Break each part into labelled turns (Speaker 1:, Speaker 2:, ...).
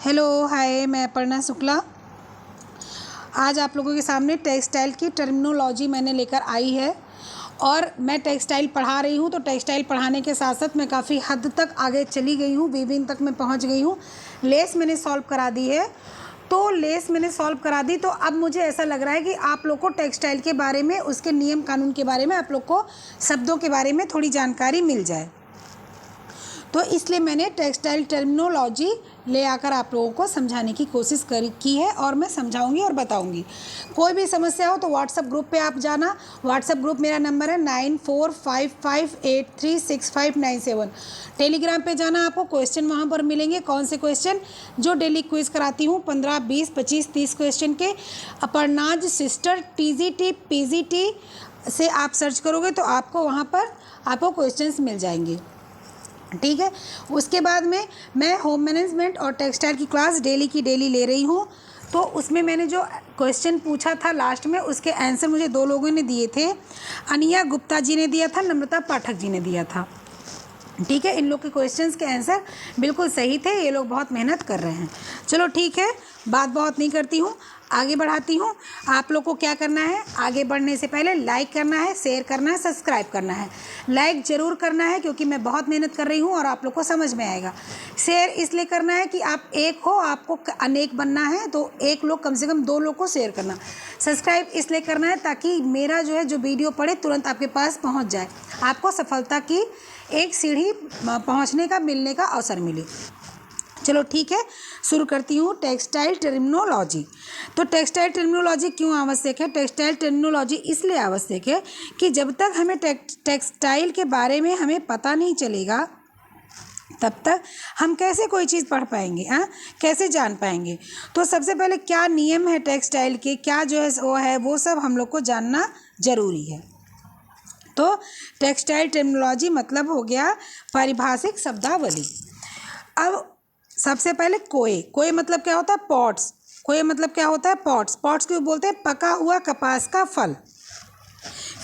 Speaker 1: Hello hi, मैं अपर्णा शुक्ला। आज आप लोगों के सामने टेक्सटाइल की टर्मिनोलॉजी मैंने लेकर आई है और मैं टेक्सटाइल पढ़ा रही हूँ। तो टेक्सटाइल पढ़ाने के साथ साथ मैं काफ़ी हद तक आगे चली गई हूँ, वीविंग तक मैं पहुँच गई हूँ। लेस मैंने सॉल्व करा दी है। तो लेस मैंने सॉल्व करा दी, तो अब मुझे ऐसा लग रहा है कि आप लोग को टेक्सटाइल के बारे में, उसके नियम कानून के बारे में, आप लोग को शब्दों के बारे में थोड़ी जानकारी मिल जाए। तो इसलिए मैंने टेक्सटाइल टर्मिनोलॉजी ले आकर आप लोगों को समझाने की कोशिश की है और मैं समझाऊंगी और बताऊंगी। कोई भी समस्या हो तो व्हाट्सएप ग्रुप पे आप जाना। व्हाट्सएप ग्रुप मेरा नंबर है 9455836597। टेलीग्राम पे जाना, आपको क्वेश्चन वहाँ पर मिलेंगे। कौन से क्वेश्चन? जो डेली क्विज कराती हूँ, 15, 20, 25, 30 क्वेश्चन के। अपर्णाज सिस्टर TGT PGT से आप सर्च करोगे तो आपको वहाँ पर आपको क्वेश्चंस मिल जाएंगे। ठीक है। उसके बाद में मैं होम मैनेजमेंट और टेक्सटाइल की क्लास डेली की डेली ले रही हूँ। तो उसमें मैंने जो क्वेश्चन पूछा था लास्ट में, उसके आंसर मुझे 2 लोगों ने दिए थे। अनिया गुप्ता जी ने दिया था, नम्रता पाठक जी ने दिया था। ठीक है, इन लोग के क्वेश्चंस के आंसर बिल्कुल सही थे। ये लोग बहुत मेहनत कर रहे हैं। चलो ठीक है, बात बहुत नहीं करती हूँ, आगे बढ़ाती हूँ। आप लोग को क्या करना है, आगे बढ़ने से पहले लाइक करना है, शेयर करना है, सब्सक्राइब करना है। लाइक ज़रूर करना है क्योंकि मैं बहुत मेहनत कर रही हूँ और आप लोग को समझ में आएगा। शेयर इसलिए करना है कि आप एक हो, आपको अनेक बनना है, तो एक लोग कम से कम 2 लोग को शेयर करना। सब्सक्राइब इसलिए करना है ताकि मेरा जो वीडियो पड़े तुरंत आपके पास पहुँच जाए, आपको सफलता की एक सीढ़ी पहुंचने का, मिलने का अवसर मिले। चलो ठीक है, शुरू करती हूँ टेक्सटाइल टर्मिनोलॉजी। तो टेक्सटाइल टर्मिनोलॉजी क्यों आवश्यक है? टेक्सटाइल टर्मिनोलॉजी इसलिए आवश्यक है कि जब तक हमें टेक्सटाइल के बारे में हमें पता नहीं चलेगा, तब तक हम कैसे कोई चीज़ पढ़ पाएंगे, कैसे जान पाएंगे? तो सबसे पहले क्या नियम है टेक्सटाइल के, क्या जो है वो सब हम लोग को जानना ज़रूरी है। तो टेक्सटाइल टर्मिनोलॉजी मतलब हो गया पारिभाषिक शब्दावली। अब सबसे पहले कोए मतलब क्या होता है? पॉट्स। कोए मतलब क्या होता है? पॉट्स। पॉट्स क्यों बोलते हैं? पका हुआ कपास का फल।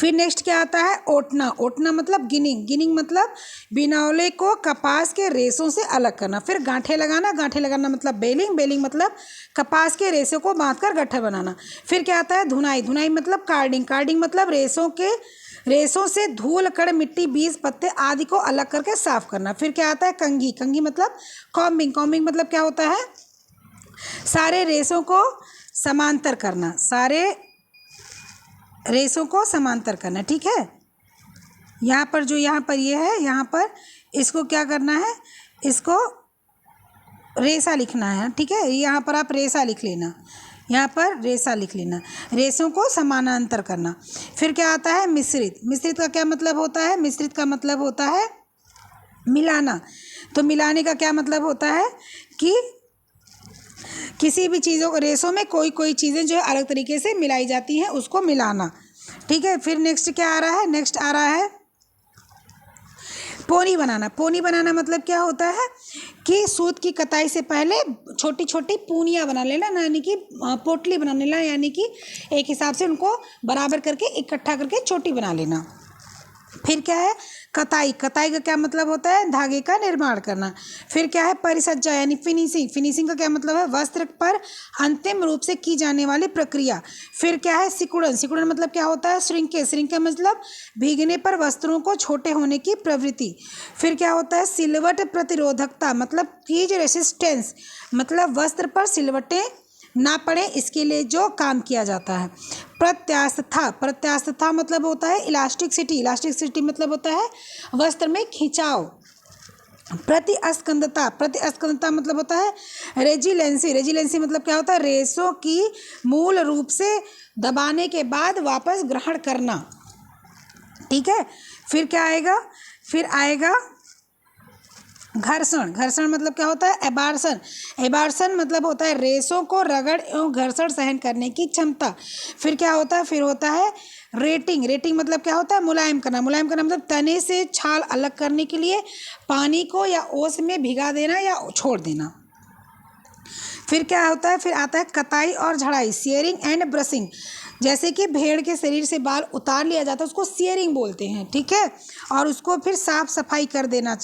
Speaker 1: फिर नेक्स्ट क्या आता है? ओटना। ओटना मतलब गिनिंग। गिनिंग मतलब बिनौले को कपास के रेशों से अलग करना। फिर गांठे लगाना। गांठे लगाना मतलब बेलिंग। बेलिंग मतलब कपास के रेशों को बांधकर गट्ठर बनाना। फिर क्या आता है? धुनाई। धुनाई मतलब कार्डिंग। कार्डिंग मतलब रेशों से धूल, कण, मिट्टी, बीज, पत्ते आदि को अलग करके साफ करना। फिर क्या आता है? कंघी। कंघी मतलब कॉम्बिंग। कॉम्बिंग मतलब क्या होता है? सारे रेशों को समांतर करना। सारे रेशों को समांतर करना। ठीक है, यहाँ पर ये है, यहाँ पर इसको क्या करना है? इसको रेशा लिखना है। ठीक है, यहाँ पर आप रेशा लिख लेना, यहाँ पर रेशा लिख लेना। रेशों को समानांतर करना। फिर क्या आता है? मिश्रित। मिश्रित का क्या मतलब होता है? मिश्रित का मतलब होता है मिलाना। तो मिलाने का क्या मतलब होता है कि किसी भी चीज़ों को, रेशों में कोई चीज़ें जो है अलग तरीके से मिलाई जाती हैं, उसको मिलाना। ठीक है, फिर नेक्स्ट क्या आ रहा है? नेक्स्ट आ रहा है पोनी बनाना। पोनी बनाना मतलब क्या होता है कि सूत की कताई से पहले छोटी छोटी पूनियाँ बना लेना, यानी कि पोटली बना लेना, यानी कि एक हिसाब से उनको बराबर करके इकट्ठा करके छोटी बना लेना। फिर क्या है? कताई। कताई का क्या मतलब होता है? धागे का निर्माण करना। फिर क्या है? परिसज्जा यानी फिनिशिंग। फिनिशिंग का क्या मतलब है? वस्त्र पर अंतिम रूप से की जाने वाली प्रक्रिया। फिर क्या है? सिकुड़न। सिकुड़न मतलब क्या होता है? श्रिंकेज। श्रिंकेज मतलब भीगने पर वस्त्रों को छोटे होने की प्रवृत्ति। फिर क्या होता है? सिलवट प्रतिरोधकता मतलब कीज रेसिस्टेंस, मतलब वस्त्र पर सिलवटें ना पड़े, इसके लिए जो काम किया जाता है। प्रत्यास्थता। प्रत्यास्थता मतलब होता है इलास्टिसिटी। इलास्टिसिटी मतलब होता है वस्त्र में खिंचाव। प्रतिस्कंदता। प्रतिस्कंदता मतलब होता है रेजिलेंसी। रेजिलेंसी मतलब क्या होता है? रेशों की मूल रूप से दबाने के बाद वापस ग्रहण करना। ठीक है, फिर क्या आएगा? फिर आएगा घर्षण। घर्षण मतलब क्या होता है? एबार्सन। एबार्सन मतलब होता है रेशों को रगड़ एवं घर्षण सहन करने की क्षमता। फिर क्या होता है? फिर होता है रेटिंग। रेटिंग मतलब क्या होता है? मुलायम करना। मुलायम करना मतलब तने से छाल अलग करने के लिए पानी को या ओस में भिगा देना या छोड़ देना। फिर क्या होता है? फिर आता है कताई और झड़ाई, शेयरिंग एंड ब्रशिंग। जैसे कि भेड़ के शरीर से बाल उतार लिया जाता है, उसको शेयरिंग बोलते हैं। ठीक है, और उसको फिर साफ सफाई कर देना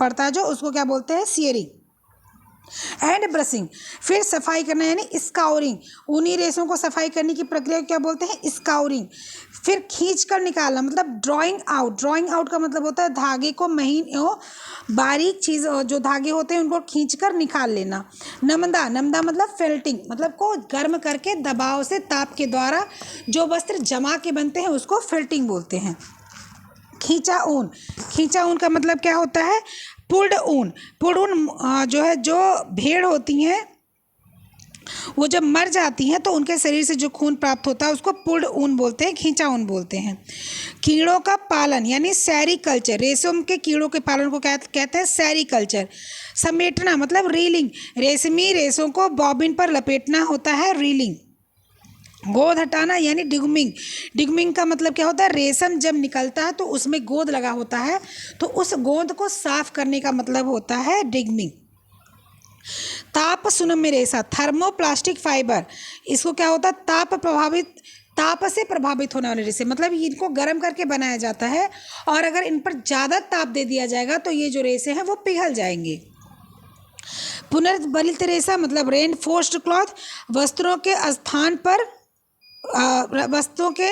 Speaker 1: पड़ता है, जो उसको क्या बोलते हैं? शेयरिंग। एंड ब्रशिंग, फिर सफाई करना यानी स्काउरिंग, ऊनी रेशों को सफाई करने की प्रक्रिया को क्या बोलते हैं, स्काउरिंग। फिर खींच कर निकालना मतलब ड्राइंग आउट, ड्राइंग आउट का मतलब होता है धागे को महीन एवं बारीक चीज़ जो धागे होते हैं उनको खींच कर निकाल लेना। नमदा, नमदा मतलब फेल्टिंग, मतलब को गर्म करके दबाव से ताप के द्वारा जो वस्त्र जमा के बनते हैं उसको फेल्टिंग बोलते हैं। खींचा ऊन, खींचा ऊन का मतलब क्या होता है, पुल्ड ऊन, पुल्ड ऊन जो है जो भेड़ होती हैं वो जब मर जाती हैं तो उनके शरीर से जो खून प्राप्त होता है उसको पुल्ड ऊन बोलते हैं, खींचा ऊन बोलते हैं। कीड़ों का पालन यानी सेरीकल्चर, रेशम के कीड़ों के पालन को कहते हैं सेरीकल्चर। समेटना मतलब रीलिंग, रेशमी रेशों को बॉबिन पर लपेटना होता है रीलिंग। गोंद हटाना यानी डिगमिंग, डिगमिंग का मतलब क्या होता है, रेशम जब निकलता है तो उसमें गोंद लगा होता है तो उस गोंद को साफ करने का मतलब होता है डिगमिंग। ताप सुनम्य रेशा, थर्मोप्लास्टिक फाइबर, इसको क्या होता है, ताप से प्रभावित होने वाले रेशे, मतलब इनको गर्म करके बनाया जाता है और अगर इन पर ज़्यादा ताप दे दिया जाएगा तो ये जो रेशे हैं वो पिघल जाएंगे। पुनर्बलित रेशा मतलब रेनफोर्स्ड क्लॉथ, वस्त्रों के स्थान पर वस्त्रों के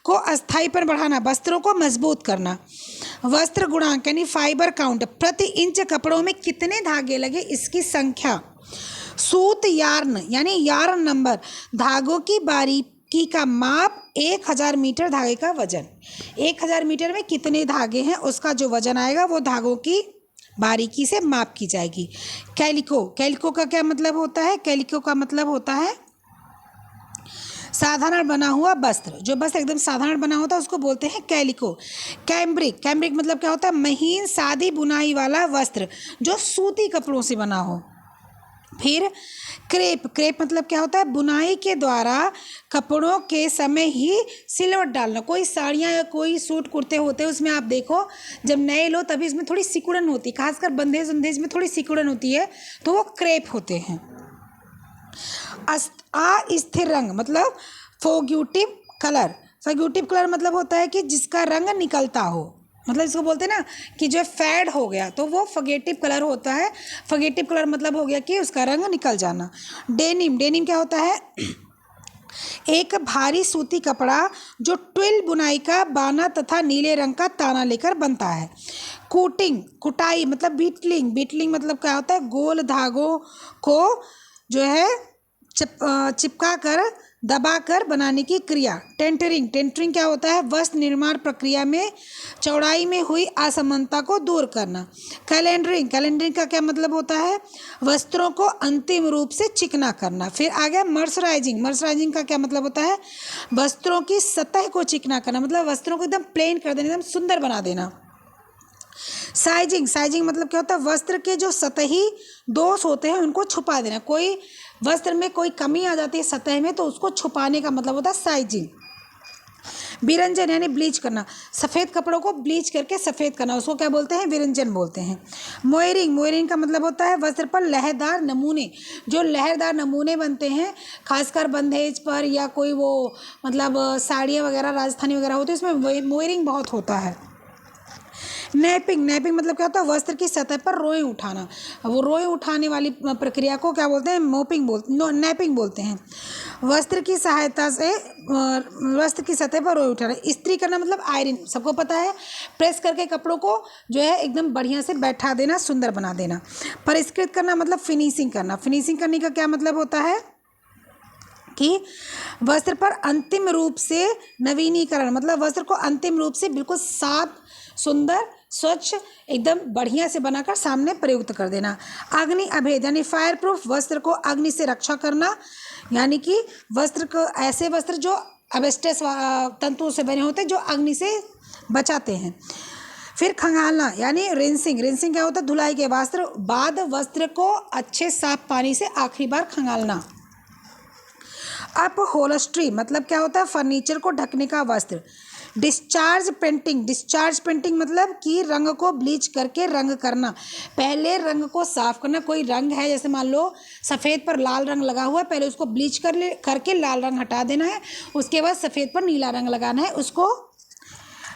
Speaker 1: को अस्थाई पर बढ़ाना, वस्त्रों को मजबूत करना। वस्त्र गुणांक यानी फाइबर काउंट, प्रति इंच कपड़ों में कितने धागे लगे इसकी संख्या। सूत यार्न यानी यार्न नंबर, धागों की बारीकी का माप, 1000 मीटर धागे का वजन, 1000 मीटर में कितने धागे हैं उसका जो वजन आएगा वो धागों की बारीकी से माप की जाएगी। कैलिको, कैलिको का क्या मतलब होता है, कैलिको का मतलब होता है साधारण बना हुआ वस्त्र, जो वस्त्र एकदम साधारण बना होता है उसको बोलते हैं कैलिको। कैम्ब्रिक, कैम्ब्रिक मतलब क्या होता है, महीन सादी बुनाई वाला वस्त्र जो सूती कपड़ों से बना हो। फिर क्रेप, क्रेप मतलब क्या होता है, बुनाई के द्वारा कपड़ों के समय ही सिलवट डालना। कोई साड़ियाँ या कोई सूट कुर्ते होते हैं उसमें आप देखो जब नए लो तभी इसमें थोड़ी सिकुड़न होती है, खासकर बंदेज उंदेज में थोड़ी सिकुड़न होती है तो वो क्रेप होते हैं। अस्थिर रंग मतलब फोग्यूटिव कलर, फोग्यूटिव कलर मतलब होता है कि जिसका रंग निकलता हो, मतलब इसको बोलते हैं ना कि जो फेड हो गया तो वो फगेटिव कलर होता है। फगेटिव कलर मतलब हो गया कि उसका रंग निकल जाना। डेनिम, डेनिम क्या होता है, एक भारी सूती कपड़ा जो ट्विल बुनाई का बाना तथा नीले रंग का ताना लेकर बनता है। कूटिंग, कुटाई मतलब बीटलिंग, बीटलिंग मतलब क्या होता है, गोल धागों को जो है चिपका कर दबा कर बनाने की क्रिया। टेंटरिंग, टेंटरिंग क्या होता है, वस्त्र निर्माण प्रक्रिया में चौड़ाई में हुई असमानता को दूर करना। कैलेंडरिंग, कैलेंडरिंग का क्या मतलब होता है, वस्त्रों को अंतिम रूप से चिकना करना। फिर आ गया मर्सराइजिंग, मर्सराइजिंग का क्या मतलब होता है, वस्त्रों की सतह को चिकना करना, मतलब वस्त्रों को एकदम प्लेन कर देना, एकदम सुंदर बना देना। साइजिंग, साइजिंग मतलब क्या होता है, वस्त्र के जो सतही दोष होते हैं उनको छुपा देना। कोई वस्त्र में कोई कमी आ जाती है सतह में तो उसको छुपाने का मतलब होता है साइजिंग। विरंजन यानी ब्लीच करना, सफ़ेद कपड़ों को ब्लीच करके सफ़ेद करना, उसको क्या बोलते हैं, विरंजन बोलते हैं। मोयरिंग, मोयरिंग का मतलब होता है वस्त्र पर लहरदार नमूने, जो लहरदार नमूने बनते हैं खासकर बंधेज पर या कोई वो मतलब साड़ियाँ वगैरह राजस्थानी वगैरह होती है उसमें मोयरिंग बहुत होता है। नैपिंग, नैपिंग मतलब क्या होता है, वस्त्र की सतह पर रोएं उठाना, वो रोएं उठाने वाली प्रक्रिया को क्या बोलते हैं, नैपिंग बोलते हैं। वस्त्र की सहायता से वस्त्र की सतह पर रोएं उठाना। इस्त्री करना मतलब आयरन, सबको पता है, प्रेस करके कपड़ों को जो है एकदम बढ़िया से बैठा देना, सुंदर बना देना। परिष्कृत करना मतलब फिनिशिंग करना, फिनिशिंग करने का क्या मतलब होता है कि वस्त्र पर अंतिम रूप से नवीनीकरण, मतलब वस्त्र को अंतिम रूप से बिल्कुल साफ सुंदर स्वच्छ एकदम बढ़िया से बनाकर सामने प्रयुक्त कर देना। अग्नि अभेद यानी फायर प्रूफ, वस्त्र को अग्नि से रक्षा करना, यानी कि वस्त्र को ऐसे वस्त्र जो एस्बेस्टस तंतुओं से बने होते हैं जो अग्नि से बचाते हैं। फिर खंगालना यानी रिंसिंग, रिंसिंग क्या होता है, धुलाई के बाद वस्त्र को अच्छे साफ पानी से आखिरी बार खंगालना। अपहोल्स्ट्री मतलब क्या होता है, फर्नीचर को ढकने का वस्त्र। डिस्चार्ज पेंटिंग, डिस्चार्ज पेंटिंग मतलब कि रंग को ब्लीच करके रंग करना, पहले रंग को साफ करना। कोई रंग है जैसे मान लो सफ़ेद पर लाल रंग लगा हुआ है, पहले उसको ब्लीच करके लाल रंग हटा देना है, उसके बाद सफ़ेद पर नीला रंग लगाना है, उसको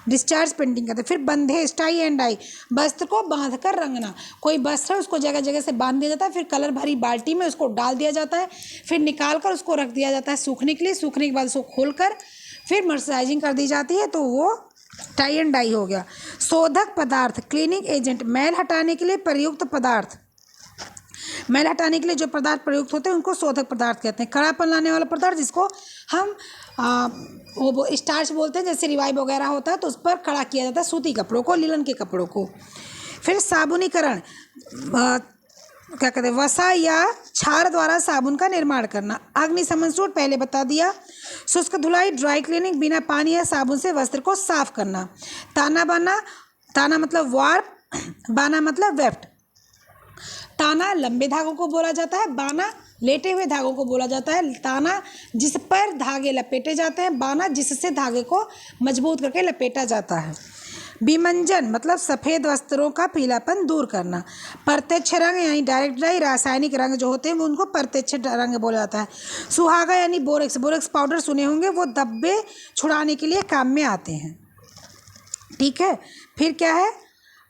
Speaker 1: डिस्चार्ज पेंटिंग करते हैं। फिर बंधेज, टाई एंड डाई, वस्त्र को बांध कर रंगना। कोई वस्त्र है उसको जगह जगह से बांध दिया जाता है, फिर कलर भरी बाल्टी में उसको डाल दिया जाता है, फिर निकाल कर उसको रख दिया जाता है सूखने के लिए। सूखने के बाद उसको खोल कर फिर मर्सराइजिंग कर दी जाती है, तो वो टाई एंड डाई हो गया। शोधक पदार्थ, क्लीनिंग एजेंट, मैल हटाने के लिए प्रयुक्त पदार्थ, मैल हटाने के लिए जो पदार्थ प्रयुक्त होते हैं उनको शोधक पदार्थ कहते हैं। कड़ापन लाने वाला पदार्थ जिसको हम वो स्टार्च बोलते हैं, जैसे रिवाइव वगैरह होता है तो उस पर कड़ा किया जाता है सूती कपड़ों को, लिनन के कपड़ों को। फिर साबुनीकरण, क्या कहते हैं, वसा या क्षार द्वारा साबुन का निर्माण करना। अग्निशमन सूट पहले बता दिया। शुष्क धुलाई, ड्राई क्लीनिंग, बिना पानी या साबुन से वस्त्र को साफ करना। ताना बाना, ताना मतलब वार्प, बाना मतलब वेफ्ट। ताना लंबे धागों को बोला जाता है, बाना लेटे हुए धागों को बोला जाता है। ताना जिस पर धागे लपेटे जाते हैं, बाना जिससे धागे को मजबूत करके लपेटा जाता है। विमंजन मतलब सफ़ेद वस्त्रों का पीलापन दूर करना। प्रत्यक्ष रंग यानी डायरेक्ट डाई, रासायनिक रंग जो होते हैं वो उनको प्रत्यक्ष रंग बोला जाता है। सुहागा यानी बोरेक्स, बोरेक्स पाउडर सुने होंगे, वो धब्बे छुड़ाने के लिए काम में आते हैं। ठीक है, फिर क्या है,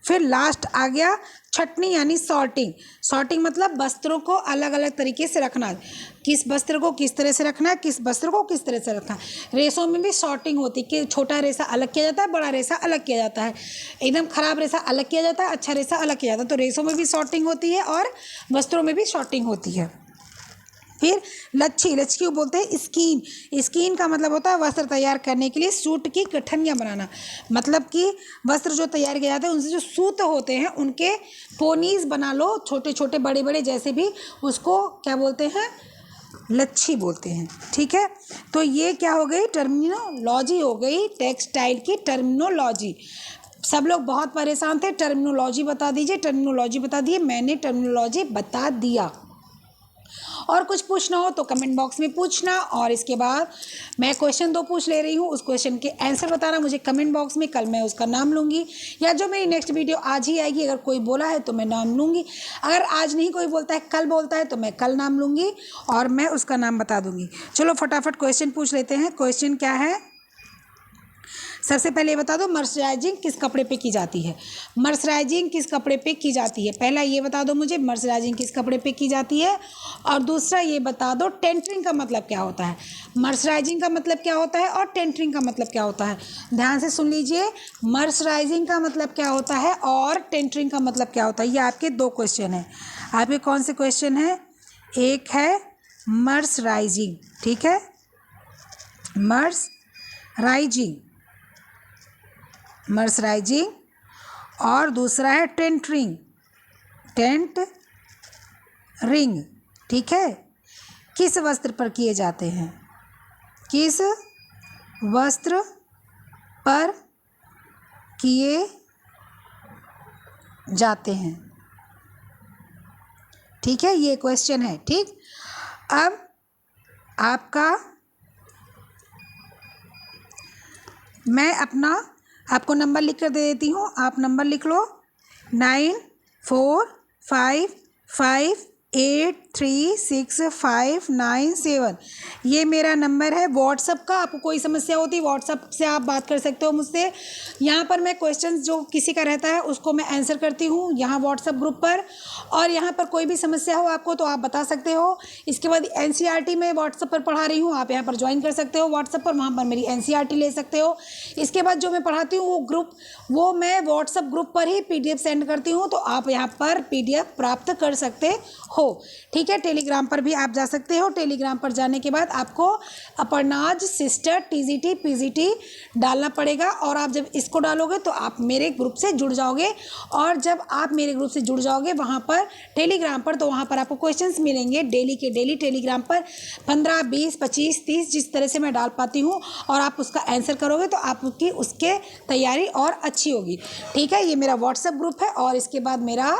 Speaker 1: फिर लास्ट आ गया छटनी यानी सॉर्टिंग। सॉर्टिंग मतलब वस्त्रों को अलग अलग तरीके से रखना, किस वस्त्र को किस तरह से रखना है, किस वस्त्र को किस तरह से रखना है। रेशों में भी सॉर्टिंग होती है कि छोटा रेशा अलग किया जाता है, बड़ा रेशा अलग किया जाता है, एकदम खराब रेशा अलग किया जाता है, अच्छा रेशा अलग किया जाता है। तो रेशों में भी सॉर्टिंग होती है और वस्त्रों में भी सॉर्टिंग होती है। फिर लच्छी, लच्छी को बोलते हैं स्कीन। स्कीन का मतलब होता है वस्त्र तैयार करने के लिए सूत की गठनियाँ बनाना, मतलब कि वस्त्र जो तैयार किए जाते हैं उनसे जो सूत होते हैं उनके पोनीज बना लो, छोटे छोटे बड़े बड़े जैसे भी, उसको क्या बोलते हैं, लच्छी बोलते हैं। ठीक है, तो ये क्या हो गई, टर्मिनोलॉजी हो गई, टेक्सटाइल की टर्मिनोलॉजी। सब लोग बहुत परेशान थे, टर्मिनोलॉजी बता दीजिए, टर्मिनोलॉजी बता दिए, मैंने टर्मिनोलॉजी बता दिया। और कुछ पूछना हो तो कमेंट बॉक्स में पूछना, और इसके बाद मैं क्वेश्चन 2 पूछ ले रही हूँ, उस क्वेश्चन के आंसर बताना मुझे कमेंट बॉक्स में। कल मैं उसका नाम लूँगी, या जो मेरी नेक्स्ट वीडियो आज ही आएगी, अगर कोई बोला है तो मैं नाम लूँगी, अगर आज नहीं कोई बोलता है कल बोलता है तो मैं कल नाम लूँगी और मैं उसका नाम बता दूँगी। चलो फटाफट क्वेश्चन पूछ लेते हैं। क्वेश्चन क्या है, सबसे पहले बता दो मर्सराइजिंग किस कपड़े पे की जाती है। मर्सराइजिंग किस कपड़े पे की जाती है, पहला ये बता दो मुझे मर्सराइजिंग किस कपड़े पे की जाती है, और दूसरा ये बता दो टेंटरिंग का मतलब क्या होता है। मर्सराइजिंग का मतलब क्या होता है और टेंटरिंग का मतलब क्या होता है, ध्यान से सुन लीजिए। मर्सराइजिंग का मतलब क्या होता है और टेंटरिंग का मतलब क्या होता है। ये आपके 2 क्वेश्चन हैं। आपके कौन से क्वेश्चन हैं, एक है मर्सराइजिंग, ठीक है, मर्सराइजिंग, मर्सराइजिंग, और दूसरा है टेंटरिंग, टेंट रिंग। ठीक है, किस वस्त्र पर किए जाते हैं, किस वस्त्र पर किए जाते हैं। ठीक है, ये क्वेश्चन है। ठीक, अब आपका मैं अपना आपको नंबर लिख कर दे देती हूँ, आप नंबर लिख लो 9455836597। ये मेरा नंबर है व्हाट्सअप का। आपको कोई समस्या होती है व्हाट्सअप से आप बात कर सकते हो मुझसे। यहाँ पर मैं क्वेश्चन जो किसी का रहता है उसको मैं आंसर करती हूँ यहाँ व्हाट्सअप ग्रुप पर, और यहाँ पर कोई भी समस्या हो आपको तो आप बता सकते हो। इसके बाद NCERT में व्हाट्सअप पर पढ़ा रही हूँ, आप यहाँ पर ज्वाइन कर सकते हो व्हाट्सअप पर, वहाँ पर मेरी NCERT ले सकते हो। इसके बाद जो मैं पढ़ाती हूँ वो मैं व्हाट्सअप ग्रुप पर ही PDF सेंड करती हूँ, तो आप यहाँ पर PDF प्राप्त कर सकते हो। ठीक है, टेलीग्राम पर भी आप जा सकते हो। टेलीग्राम पर जाने के बाद आपको अपर्णाज सिस्टर TGT PGT डालना पड़ेगा, और आप जब इसको डालोगे तो आप मेरे ग्रुप से जुड़ जाओगे। और जब आप मेरे ग्रुप से जुड़ जाओगे वहाँ पर टेलीग्राम पर, तो वहाँ पर आपको क्वेश्चंस मिलेंगे डेली के डेली टेलीग्राम पर, 15 20 25 30 जिस तरह से मैं डाल पाती हूँ, और आप उसका आंसर करोगे तो आपकी उसके तैयारी और अच्छी होगी। ठीक है, ये मेरा व्हाट्सएप ग्रुप है, और इसके बाद मेरा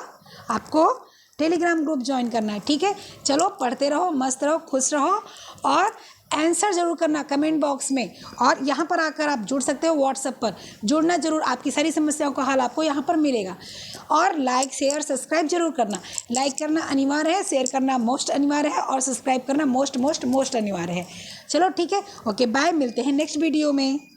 Speaker 1: आपको टेलीग्राम ग्रुप ज्वाइन करना है। ठीक है, चलो पढ़ते रहो, मस्त रहो, खुश रहो, और आंसर ज़रूर करना कमेंट बॉक्स में। और यहाँ पर आकर आप जुड़ सकते हो व्हाट्सएप पर, जुड़ना जरूर, आपकी सारी समस्याओं का हल आपको यहाँ पर मिलेगा। और लाइक शेयर सब्सक्राइब जरूर करना, लाइक करना अनिवार्य है, शेयर करना मोस्ट अनिवार्य है, और सब्सक्राइब करना मोस्ट अनिवार्य है। चलो ठीक है, ओके बाय, मिलते हैं नेक्स्ट वीडियो में।